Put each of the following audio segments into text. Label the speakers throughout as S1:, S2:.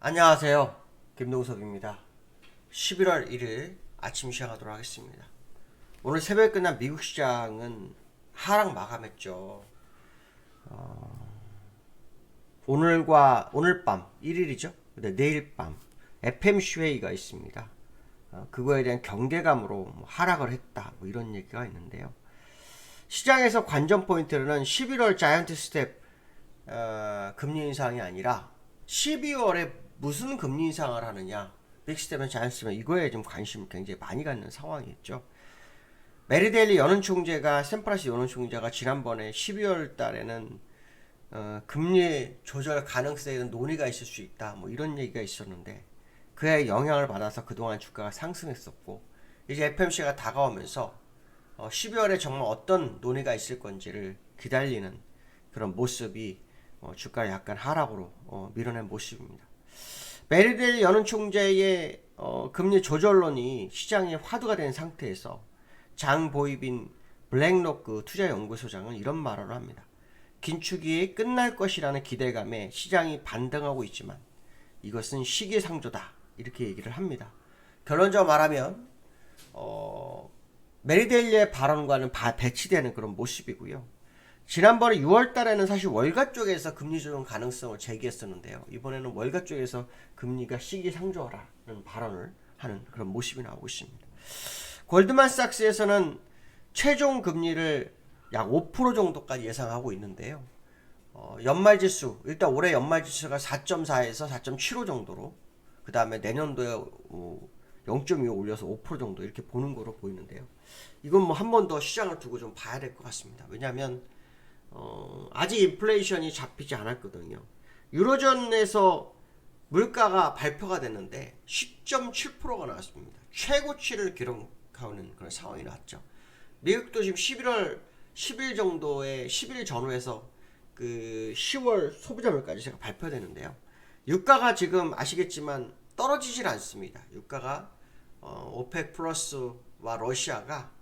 S1: 안녕하세요. 김동석입니다. 11월 1일 아침 시작하도록 하겠습니다. 오늘 새벽에 끝난 미국 시장은 하락 마감했죠. 오늘 밤 1일이죠. 근데 내일 밤 FMC 회의가 있습니다. 그거에 대한 경계감으로 하락을 했다. 이런 얘기가 있는데요. 시장에서 관전 포인트는 11월 자이언트 스텝 금리 인상이 아니라 12월에 무슨 금리 인상을 하느냐, 빅스텝은 자연스럽게 이거에 좀 관심을 굉장히 많이 갖는 상황이었죠. 메리 데일리 연은총재가 샌프란시스코 연은총재가 지난번에 12월 달에는 금리 조절 가능성에 대한 논의가 있을 수 있다, 이런 얘기가 있었는데 그의 영향을 받아서 그동안 주가가 상승했었고, 이제 FMC가 다가오면서 12월에 정말 어떤 논의가 있을 건지를 기다리는 그런 모습이 주가를 약간 하락으로 밀어낸 모습입니다. 메리델 연은총재의 금리 조절론이 시장에 화두가 된 상태에서 장보이빈 블랙로크 투자연구소장은 이런 말을 합니다. 긴축이 끝날 것이라는 기대감에 시장이 반등하고 있지만 이것은 시기상조다, 이렇게 얘기를 합니다. 결론적으로 말하면 메리델리의 발언과는 배치되는 그런 모습이고요. 지난번에 6월 달에는 사실 월가 쪽에서 금리 조정 가능성을 제기했었는데요. 이번에는 월가 쪽에서 금리가 시기상조라는 발언을 하는 그런 모습이 나오고 있습니다. 골드만삭스에서는 최종 금리를 약 5% 정도까지 예상하고 있는데요. 연말지수, 일단 올해 연말지수가 4.4에서 4.75 정도로, 그 다음에 내년도에 0.25 올려서 5% 정도 이렇게 보는 거로 보이는데요. 이건 한 번 더 시장을 두고 좀 봐야 될 것 같습니다. 왜냐하면 아직 인플레이션이 잡히지 않았거든요. 유로존에서 물가가 발표가 됐는데 10.7%가 나왔습니다. 최고치를 기록하는 그런 상황이 나왔죠. 미국도 지금 11월 10일 정도에 10일 전후에서 그 10월 소비자 물가지 제가 발표되는데요. 유가가 지금 아시겠지만 떨어지질 않습니다. 유가가 오펙 플러스와 러시아가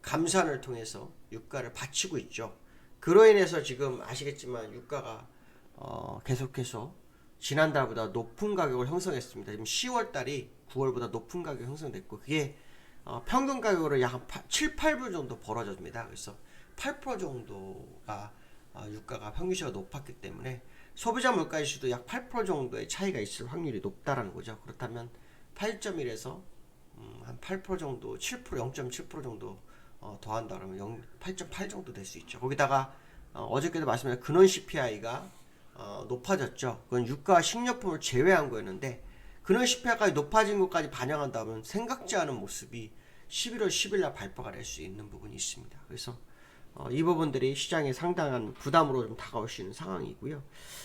S1: 감산을 통해서 유가를 받치고 있죠. 그로 인해서 지금 아시겠지만 유가가 계속해서 지난달보다 높은 가격을 형성했습니다. 지금 10월 달이 9월보다 높은 가격이 형성됐고, 그게 평균 가격으로 약 7, 8불 정도 벌어집니다. 그래서 8% 정도가 유가가 평균치가 높았기 때문에 소비자 물가지수도 약 8% 정도의 차이가 있을 확률이 높다라는 거죠. 그렇다면 8.1에서 한 8% 정도, 7%, 0.7% 정도 더한다 그러면 8.8 정도 될 수 있죠. 거기다가 어저께도 말씀드린 근원 CPI가 높아졌죠. 그건 유가 식료품을 제외한 거였는데 근원 CPI까지 높아진 것까지 반영한다면 생각지 않은 모습이 11월 10일 날 발표가 될 수 있는 부분이 있습니다. 그래서 이 부분들이 시장에 상당한 부담으로 좀 다가올 수 있는 상황이고요.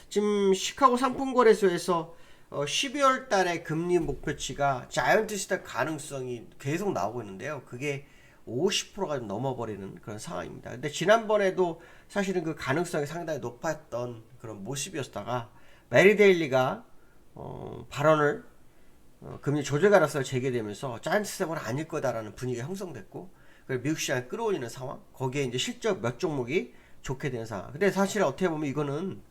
S1: 지금 시카고 상품거래소에서 12월 달에 금리 목표치가 자이언트 스텝 가능성이 계속 나오고 있는데요. 그게 50%가 좀 넘어버리는 그런 상황입니다. 근데 지난번에도 사실은 그 가능성이 상당히 높았던 그런 모습이었다가 메리 데일리가 발언을 금리 조절 가능성을 제기되면서 자이언트 스텝은 아닐 거다라는 분위기가 형성됐고, 그래서 미국 시장을 끌어올리는 상황, 거기에 이제 실적 몇 종목이 좋게 된 상황. 근데 사실 어떻게 보면 이거는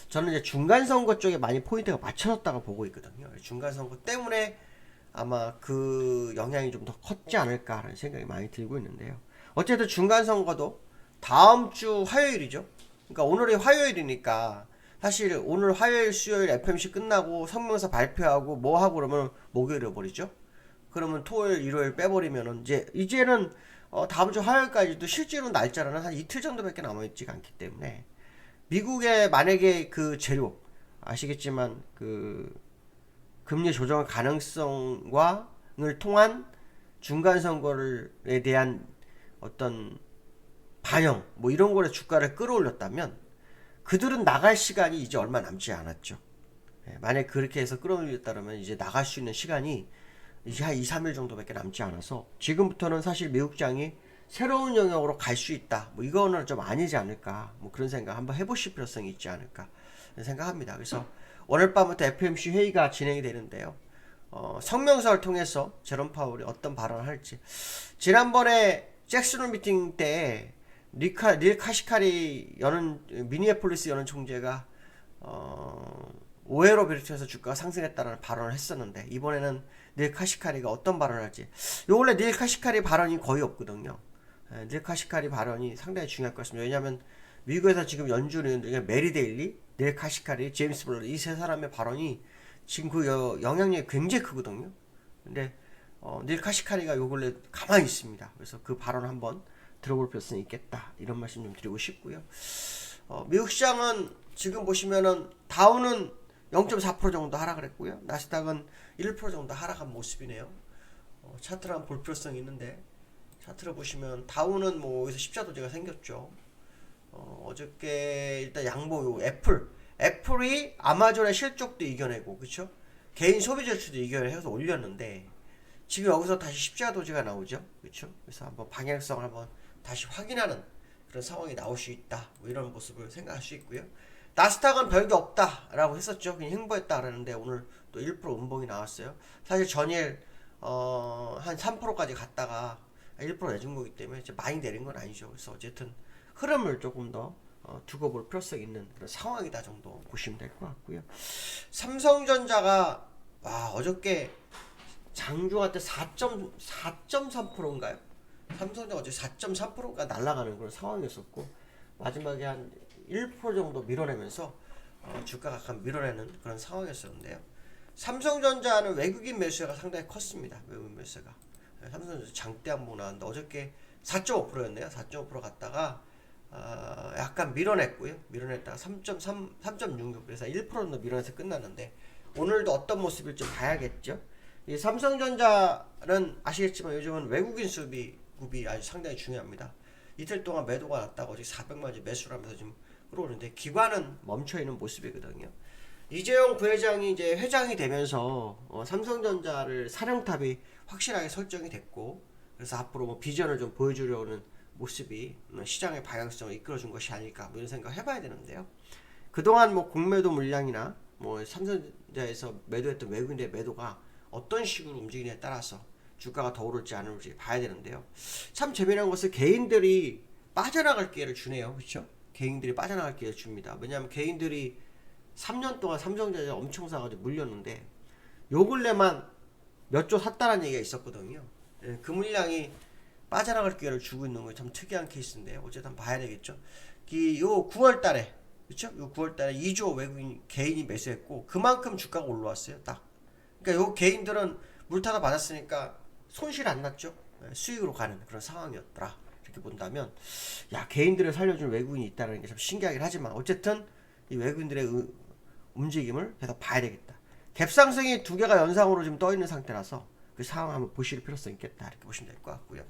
S1: 저는 이제 중간 선거 쪽에 많이 포인트가 맞춰졌다고 보고 있거든요. 중간 선거 때문에 아마 그 영향이 좀 더 컸지 않을까라는 생각이 많이 들고 있는데요. 어쨌든 중간 선거도 다음 주 화요일이죠. 그러니까 오늘이 화요일이니까 사실 오늘 화요일, 수요일 FMC 끝나고 성명서 발표하고 뭐 하고 그러면 목요일에 버리죠. 그러면 토요일, 일요일 빼버리면은 이제는 다음 주 화요일까지도 실제로 날짜는 한 이틀 정도밖에 남아있지가 않기 때문에 미국의 만약에 그 재료 아시겠지만 그 금리 조정 가능성을 통한 중간 선거에 대한 어떤 반영 이런 거에 주가를 끌어올렸다면 그들은 나갈 시간이 이제 얼마 남지 않았죠. 만약 그렇게 해서 끌어올렸다면 이제 나갈 수 있는 시간이 이제 한 2, 3일 정도밖에 남지 않아서 지금부터는 사실 미국장이 새로운 영역으로 갈 수 있다. 이거는 좀 아니지 않을까. 그런 생각 한번 해보실 필요성이 있지 않을까 생각합니다. 그래서 오늘 밤부터 FMC 회의가 진행이 되는데요. 성명서를 통해서 제롬 파월이 어떤 발언을 할지. 지난번에 잭슨홀 미팅 때 닐 카시카리 미니애폴리스 연은 총재가 오해로 비롯해서 주가가 상승했다는 발언을 했었는데 이번에는 닐 카시카리가 어떤 발언을 할지. 요 원래 닐 카시카리 발언이 거의 없거든요. 닐 카시카리 발언이 상당히 중요할 것 같습니다. 왜냐하면 미국에서 지금 연준 의원들 중에 메리 데일리, 닐 카시카리, 제임스 블러 이 세 사람의 발언이 지금 그 영향력이 굉장히 크거든요. 근데 닐 카시카리가 요 근래 가만히 있습니다. 그래서 그 발언 한번 들어볼 필요성이 있겠다 이런 말씀 좀 드리고 싶고요. 미국 시장은 지금 보시면은 다우는 0.4% 정도 하락을 했고요. 나스닥은 1% 정도 하락한 모습이네요. 차트를 한번 볼 필요성이 있는데 차트를 보시면 다우는 뭐 여기서 십자도제가 생겼죠. 어저께 일단 양보 애플이 아마존의 실적도 이겨내고 그쵸? 개인 소비 지수도 이겨내서 올렸는데 지금 여기서 다시 십자도제가 나오죠. 그쵸? 그래서 한번 방향성을 한번 다시 확인하는 그런 상황이 나올 수 있다. 뭐 이런 모습을 생각할 수 있고요. 나스닥은 별게 없다라고 했었죠. 그냥 횡보했다 그러는데 오늘 또 1% 음봉이 나왔어요. 사실 전일 한 3%까지 갔다가 1% 내준 거기 때문에 많이 내린 건 아니죠. 그래서 어쨌든 흐름을 조금 더 두고 볼 필요성이 있는 그런 상황이다 정도 보시면 될 것 같고요. 삼성전자가 어저께 장중할 때 4.3%인가요? 삼성전자 어제 4.3%가 날아가는 그런 상황이었었고 마지막에 한 1% 정도 밀어내면서 주가가 약간 밀어내는 그런 상황이었었는데요. 삼성전자는 외국인 매수가 상당히 컸습니다. 외국인 매수가. 삼성전자 장대 한번 나왔는데 어저께 4.5%였네요. 4.5% 갔다가 약간 밀어냈고요. 밀어냈다가 3.66 그래서 1% 정도 밀어내서 끝났는데 오늘도 어떤 모습일지 봐야겠죠. 이 삼성전자는 아시겠지만 요즘은 외국인 수급이 아주 상당히 중요합니다. 이틀 동안 매도가 났다가 어제 400만원 매수를 하면서 지금 끌어오는데 기관은 멈춰있는 모습이거든요. 이재용 부회장이 이제 회장이 되면서 삼성전자를 사령탑이 확실하게 설정이 됐고 그래서 앞으로 뭐 비전을 좀 보여주려는 모습이 시장의 방향성을 이끌어준 것이 아닐까 뭐 이런 생각을 해봐야 되는데요. 그동안 뭐 공매도 물량이나 뭐 삼성전자에서 매도했던 외국인들의 매도가 어떤 식으로 움직이냐에 따라서 주가가 더 오를지 안 오를지 봐야 되는데요. 참 재미난 것은 개인들이 빠져나갈 기회를 주네요. 그렇죠? 개인들이 빠져나갈 기회를 줍니다. 왜냐하면 개인들이 3년 동안 삼성전자 엄청 사가지고 물렸는데 요 근래만 몇 조 샀다는 얘기가 있었거든요. 그 물량이 빠져나갈 기회를 주고 있는 거 참 특이한 케이스인데요. 어쨌든 봐야 되겠죠. 요 9월 달에 그렇죠? 요 9월 달에 2조 외국인 개인이 매수했고 그만큼 주가가 올라왔어요. 딱. 그러니까 요 개인들은 물타다 받았으니까 손실 안 났죠. 수익으로 가는 그런 상황이었더라. 이렇게 본다면 개인들을 살려준 외국인이 있다는 게 참 신기하긴 하지만 어쨌든 이 외국인들의 움직임을 계속 봐야 되겠다. 갭상승이 두 개가 연상으로 지금 떠 있는 상태라서 그 상황 한번 보실 필요성이 있겠다. 이렇게 보시면 될 것 같고요.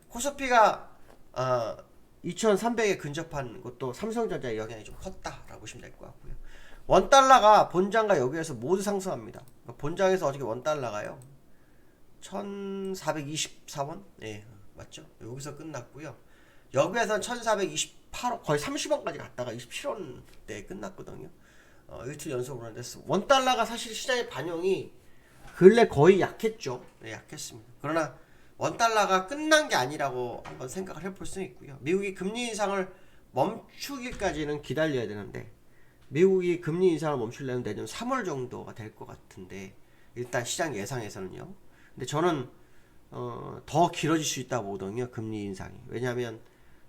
S1: 코스피가 2300에 근접한 것도 삼성전자의 영향이 좀 컸다라고 보시면 될 것 같고요. 원달러가 본장과 여기에서 모두 상승합니다. 본장에서 어저께 원달러가요 1424원? 예, 맞죠? 여기서 끝났고요. 여기에서는 1428원, 거의 30원까지 갔다가 27원대에 끝났거든요. 이틀 연속으로 하는데 원달러가 사실 시장의 반영이 근래 거의 약했죠. 네, 약했습니다. 그러나 원달러가 끝난 게 아니라고 한번 생각을 해볼 수 있고요. 미국이 금리 인상을 멈추기까지는 기다려야 되는데 미국이 금리 인상을 멈추려면 내년 3월 정도가 될 것 같은데 일단 시장 예상에서는요. 근데 저는 더 길어질 수 있다고 보거든요. 금리 인상이. 왜냐하면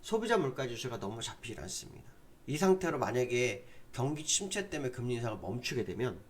S1: 소비자 물가 지수가 너무 잡히질 않습니다. 이 상태로 만약에 경기 침체 때문에 금리 인상을 멈추게 되면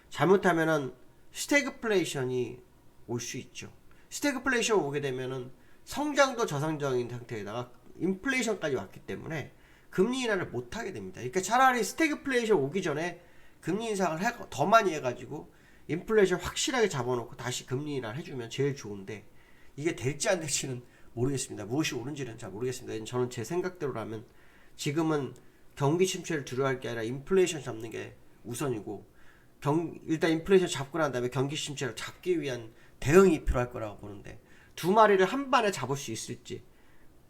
S1: 잘못하면은 스태그플레이션이 올 수 있죠. 스태그플레이션 오게 되면은 성장도 저성장인 상태에다가 인플레이션까지 왔기 때문에 금리 인하를 못 하게 됩니다. 그러니까 차라리 스태그플레이션 오기 전에 금리 인상을 더 많이 해가지고 인플레이션 확실하게 잡아놓고 다시 금리 인하를 해주면 제일 좋은데 이게 될지 안 될지는 모르겠습니다. 무엇이 옳은지는 잘 모르겠습니다. 저는 제 생각대로라면 지금은 경기 침체를 두려워할 게 아니라 인플레이션 잡는 게 우선이고 일단 인플레이션 잡고 난 다음에 경기 침체를 잡기 위한 대응이 필요할 거라고 보는데 두 마리를 한 번에 잡을 수 있을지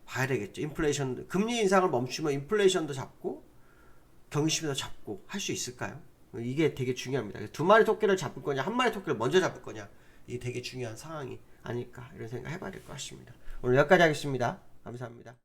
S1: 봐야 되겠죠. 인플레이션 금리 인상을 멈추면 인플레이션도 잡고 경기 침체도 잡고 할 수 있을까요? 이게 되게 중요합니다. 두 마리 토끼를 잡을 거냐 한 마리 토끼를 먼저 잡을 거냐 이게 되게 중요한 상황이 아닐까 이런 생각 해봐야 될 것 같습니다. 오늘 여기까지 하겠습니다. 감사합니다.